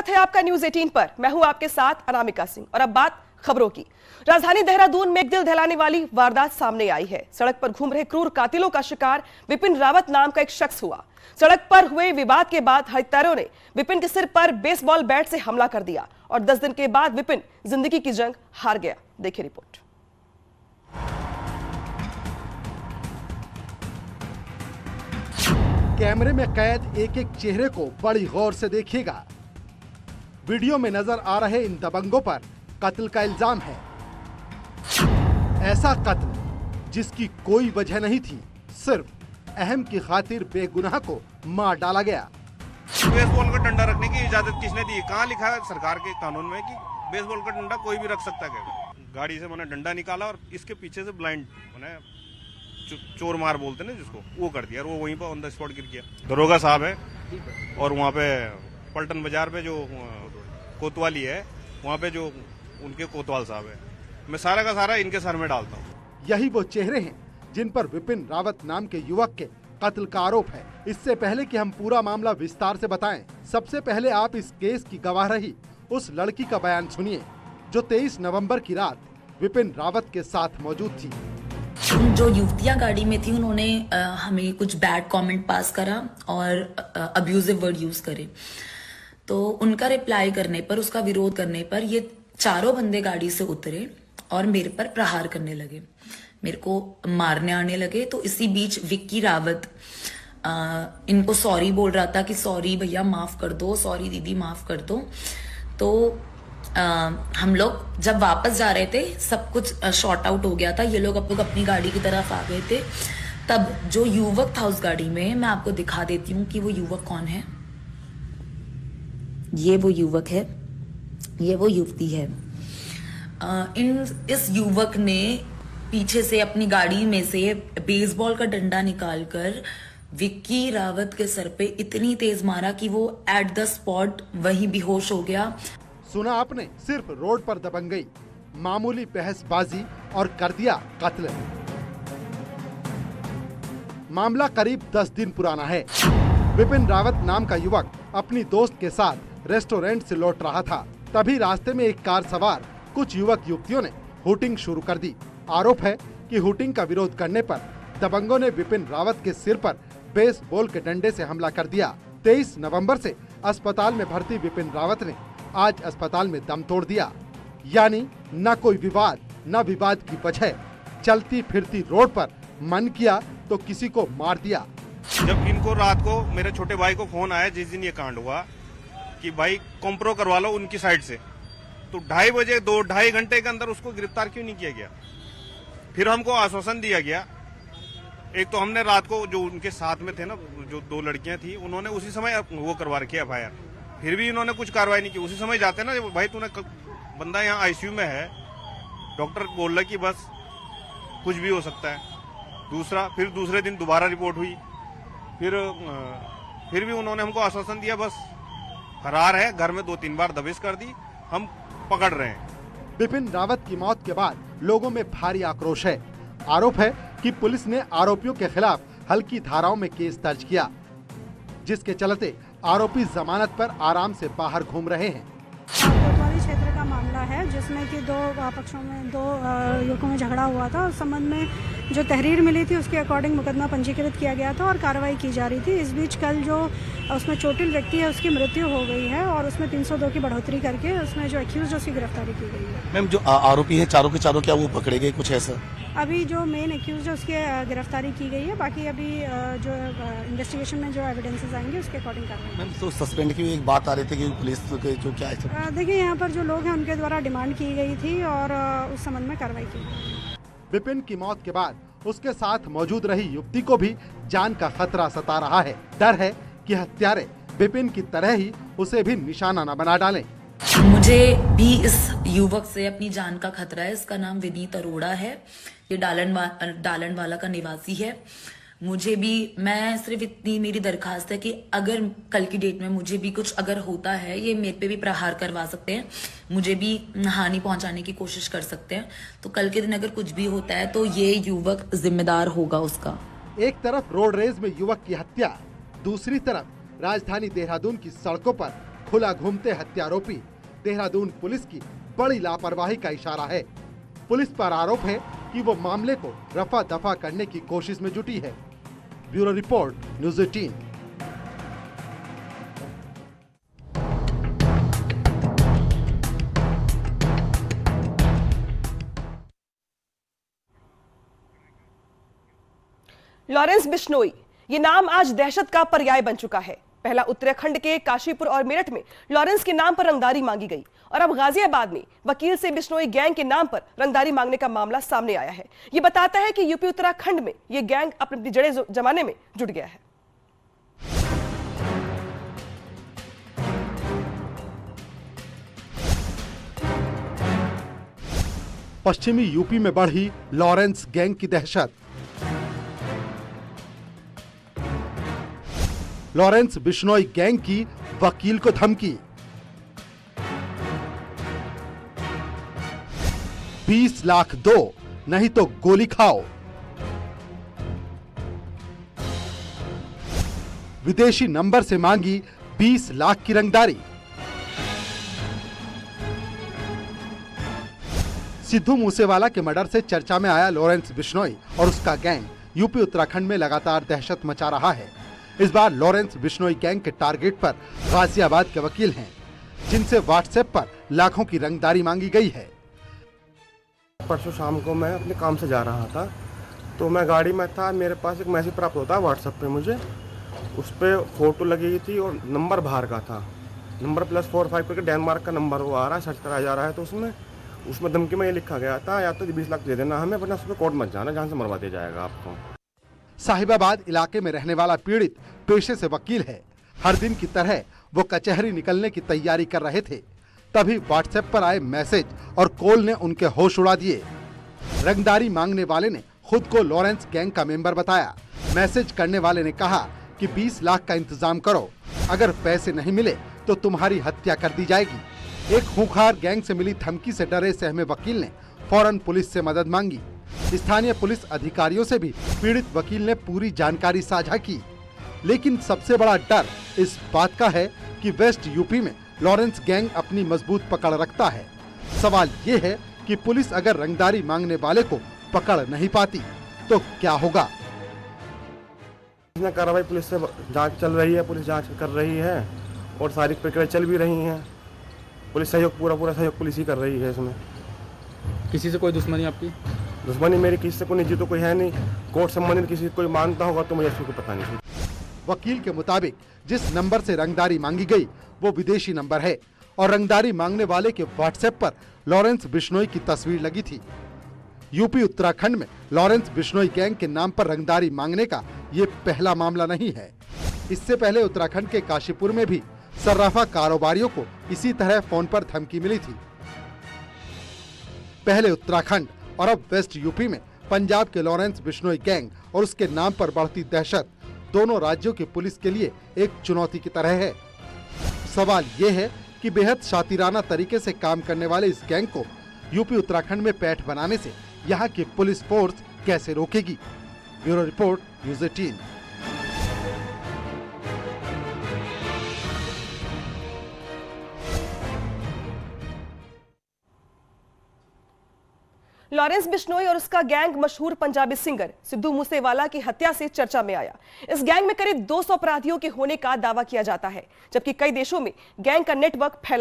स्वागत है आपका न्यूज 18 पर। मैं हूं आपके साथ अनामिका सिंह और अब बात खबरों की। राजधानी देहरादून में एक दिल दहलाने वाली वारदात सामने आई है। सड़क पर घूम रहे क्रूर कातिलों का शिकार विपिन रावत नाम का एक शख्स हुआ। सड़क पर हुए विवाद के बाद हत्यारों ने विपिन के सिर पर बेसबॉल बैट से हमला कर दिया और 10 दिन के बाद विपिन जिंदगी की जंग हार गया। देखिए रिपोर्ट। कैमरे में कैद एक एक चेहरे को बड़ी गौर से देखिएगा। वीडियो में नजर आ रहे इन दबंगों पर कत्ल का इल्जाम है। ऐसा कत्ल जिसकी कोई वजह नहीं थी, सिर्फ अहम की खातिर बेगुनाह को मार डाला गया। बेसबॉल का डंडा रखने की इजाजत किसने दी? कहाँ लिखा है सरकार के कानून में कि बेसबॉल का डंडा कोई भी रख सकता है? गाड़ी से मैंने डंडा निकाला और इसके पीछे से ब्लाइंड मैंने चोर मार बोलते ना जिसको, वो कर दिया और वो वहीं पर ऑन द स्पॉट गिर गया। दरोगा साहब है और वहाँ पे पलटन बाजार पे जो कोतवाली है वहाँ पे जो उनके कोतवाल साहब है, मैं सारा का सारा इनके सर में डालता हूँ। यही वो चेहरे हैं जिन पर विपिन रावत नाम के युवक के कत्ल का आरोप है। इससे पहले कि हम पूरा मामला विस्तार से बताएं, सबसे पहले आप इस केस की गवाह रही उस लड़की का बयान सुनिए जो 23 नवंबर की रात विपिन रावत के साथ मौजूद थी। जो युवतियां गाड़ी में थी उन्होंने हमें कुछ बैड कमेंट पास करा और अब्यूजिव वर्ड यूज करे, तो उनका रिप्लाई करने पर, उसका विरोध करने पर ये चारों बंदे गाड़ी से उतरे और मेरे पर प्रहार करने लगे, मेरे को मारने आने लगे। तो इसी बीच विक्की रावत इनको सॉरी बोल रहा था कि सॉरी भैया माफ कर दो, सॉरी दीदी माफ कर दो। तो हम लोग जब वापस जा रहे थे सब कुछ शॉर्ट आउट हो गया था, ये लोग अपनी गाड़ी की तरफ आ गए थे। तब जो युवक था उस गाड़ी में, मैं आपको दिखा देती हूँ कि वो युवक कौन है। ये वो युवक है, ये वो युवती है। इस युवक ने पीछे से अपनी गाड़ी में से बेसबॉल का डंडा निकालकर विक्की रावत के सर पे इतनी तेज मारा कि वो एट द स्पॉट वहीं बेहोश हो गया। सुना आपने, सिर्फ रोड पर दबंगई, मामूली बहसबाजी और कर दिया कत्ल। मामला करीब 10 दिन पुराना है। विपिन रावत नाम का युवक अपनी दोस्त के साथ रेस्टोरेंट से लौट रहा था, तभी रास्ते में एक कार सवार कुछ युवक युवतियों ने हुटिंग शुरू कर दी। आरोप है कि हुटिंग का विरोध करने पर दबंगों ने विपिन रावत के सिर पर बेसबॉल के डंडे से हमला कर दिया। 23 नवंबर से अस्पताल में भर्ती विपिन रावत ने आज अस्पताल में दम तोड़ दिया। यानी न कोई विवाद, न विवाद की वजह, चलती फिरती रोड पर मन किया तो किसी को मार दिया। जब इनको रात को मेरे छोटे भाई को फोन आया जिस दिन ये कांड हुआ कि भाई कॉम्प्रो करवा लो उनकी साइड से, तो 2:30 बजे 2-2.5 घंटे के अंदर उसको गिरफ्तार क्यों नहीं किया गया? फिर हमको आश्वासन दिया गया। एक तो हमने रात को जो उनके साथ में थे ना, जो 2 लड़कियां थी, उन्होंने उसी समय वो करवा रखी FIR, फिर भी इन्होंने कुछ कार्रवाई नहीं की। उसी समय जाते ना, भाई तूने बंदा यहाँ ICU में है, डॉक्टर बोल रहा कि बस कुछ भी हो सकता है। फिर दूसरे दिन दोबारा रिपोर्ट हुई, फिर भी उन्होंने हमको आश्वासन दिया बस फरार है, घर में 2-3 बार दबिश कर दी, हम पकड़ रहे हैं। विपिन रावत की मौत के बाद लोगों में भारी आक्रोश है। आरोप है कि पुलिस ने आरोपियों के खिलाफ हल्की धाराओं में केस दर्ज किया, जिसके चलते आरोपी जमानत पर आराम से बाहर घूम रहे हैं। कोतवाली क्षेत्र का मामला है जिसमें कि 2 पक्षों में 2 युवकों में झगड़ा हुआ था। उस संबंध में जो तहरीर मिली थी उसके अकॉर्डिंग मुकदमा पंजीकृत किया गया था और कार्रवाई की जा रही थी। इस बीच कल जो उसमें चोटिल व्यक्ति है उसकी मृत्यु हो गई है और उसमें 302 की बढ़ोतरी करके उसमें जो एक्यूज उसकी गिरफ्तारी की गई है। मैम, जो आरोपी है चारों के चारों, क्या वो पकड़े गए कुछ ऐसा? अभी जो मेन एक्यूज है उसकी गिरफ्तारी की गई है, बाकी अभी जो इन्वेस्टिगेशन में जो एविडेंसेस आएंगे उसके अकॉर्डिंग कार्रवाई। मैम, तो सस्पेंड की एक बात आ रही थी कि पुलिस के जो क्या है, देखिए यहाँ पर जो लोग हैं उनके द्वारा डिमांड की गई थी और उस संबंध में कार्रवाई की गई। विपिन की मौत के बाद उसके साथ मौजूद रही युवती को भी जान का खतरा सता रहा है। डर है कि हत्यारे विपिन की तरह ही उसे भी निशाना न बना डालें। मुझे भी इस युवक से अपनी जान का खतरा है। इसका नाम विनीत अरोड़ा है, ये डालन वाला का निवासी है। मुझे भी, मैं सिर्फ इतनी मेरी दरखास्त है कि अगर कल की डेट में मुझे भी कुछ अगर होता है, ये मेरे पे भी प्रहार करवा सकते हैं, मुझे भी हानि पहुंचाने की कोशिश कर सकते हैं। तो कल के दिन अगर कुछ भी होता है तो ये युवक जिम्मेदार होगा उसका। एक तरफ रोड रेज में युवक की हत्या, दूसरी तरफ राजधानी देहरादून की सड़कों पर खुला घूमते हत्यारोपी देहरादून पुलिस की बड़ी लापरवाही का इशारा है। पुलिस पर आरोप है कि वो मामले को रफा दफा करने की कोशिश में जुटी है। Bureau report, news 18। Lawrence Bishnoi, ये नाम आज दहशत का पर्याय बन चुका है। पहला उत्तराखंड के काशीपुर और मेरठ में लॉरेंस के नाम पर रंगदारी मांगी गई और अब गाजियाबाद में वकील से बिश्नोई गैंग के नाम पर रंगदारी मांगने का मामला सामने आया है। ये बताता है कि यूपी उत्तराखंड में ये गैंग अपनी जड़ें जमाने में जुट गया है। पश्चिमी यूपी में बढ़ी लॉरेंस गैंग की दहशत। लॉरेंस बिश्नोई गैंग की वकील को धमकी। 20 लाख दो, नहीं तो गोली खाओ। विदेशी नंबर से मांगी 20 लाख की रंगदारी। सिद्धू मूसेवाला के मर्डर से चर्चा में आया लॉरेंस बिश्नोई और उसका गैंग यूपी उत्तराखंड में लगातार दहशत मचा रहा है। इस बार लॉरेंस बिश्नोई गैंग के टारगेट पर गाजियाबाद के वकील हैं, जिनसे व्हाट्सएप पर लाखों की रंगदारी मांगी गई है। परसों शाम को मैं अपने काम से जा रहा था, तो मैं गाड़ी में था, मेरे पास एक मैसेज प्राप्त होता है व्हाट्सएप पे मुझे। उस पर फोटो लगी हुई थी और नंबर बाहर का था, नंबर +45 करके डेनमार्क का नंबर वो आ रहा है, सर्च कराया जा रहा है। तो उसमें धमकी में ये लिखा गया था, या तो 20 लाख दे देना हमें, वरना उस पर कोर्ट मत जाना, जहाँ से मरवा दिया जाएगा आपको। साहिबाबाद इलाके में रहने वाला पीड़ित पेशे से वकील है। हर दिन की तरह वो कचहरी निकलने की तैयारी कर रहे थे, तभी व्हाट्सएप पर आए मैसेज और कॉल ने उनके होश उड़ा दिए। रंगदारी मांगने वाले ने खुद को लॉरेंस गैंग का मेंबर बताया। मैसेज करने वाले ने कहा कि 20 लाख का इंतजाम करो, अगर पैसे नहीं मिले तो तुम्हारी हत्या कर दी जाएगी। एक खूंखार गैंग से मिली धमकी से डरे सहमे वकील ने फौरन पुलिस से मदद मांगी। स्थानीय पुलिस अधिकारियों से भी पीड़ित वकील ने पूरी जानकारी साझा की, लेकिन सबसे बड़ा डर इस बात का है कि वेस्ट यूपी में लॉरेंस गैंग अपनी मजबूत पकड़ रखता है। सवाल ये है कि पुलिस अगर रंगदारी मांगने वाले को पकड़ नहीं पाती तो क्या होगा। कार्रवाई पुलिस से जांच चल रही है, पुलिस जांच कर रही है और सारी प्रक्रिया चल भी रही है। पुलिस सहयोग पूरा सहयोग पुलिस ही कर रही है इसमें। किसी से कोई दुश्मनी आपकी? दुश्मनी मेरी किसी से कोई निजी तो कोई है नहीं। कोर्ट संबंधित किसी कोई मानता होगा तो मुझे इसको पता नहीं। वकील के मुताबिक जिस नंबर से रंगदारी मांगी गई वो विदेशी नंबर है और रंगदारी मांगने वाले के व्हाट्सएप पर लॉरेंस बिश्नोई की तस्वीर लगी थी। यूपी उत्तराखंड में लॉरेंस बिश्नोई गैंग के नाम पर रंगदारी मांगने का ये पहला मामला नहीं है। इससे पहले उत्तराखंड के काशीपुर में भी सर्राफा कारोबारियों को इसी तरह फोन पर धमकी मिली थी। पहले उत्तराखंड और अब वेस्ट यूपी में पंजाब के लॉरेंस बिश्नोई गैंग और उसके नाम पर बढ़ती दहशत दोनों राज्यों की पुलिस के लिए एक चुनौती की तरह है। सवाल ये है कि बेहद शातिराना तरीके से काम करने वाले इस गैंग को यूपी उत्तराखंड में पैठ बनाने से यहाँ की पुलिस फोर्स कैसे रोकेगी। Bureau report, news 18। Lawrence Bishnoi और उसका गैंग मशहूर पंजाबी सिंगर सिद्धू मूसेवाला की हत्या से चर्चा में आया। इस गैंग में करीब 200 अपराधियों के होने का दावा किया जाता है, जबकि कई देशों में गैंग का नेटवर्क फैला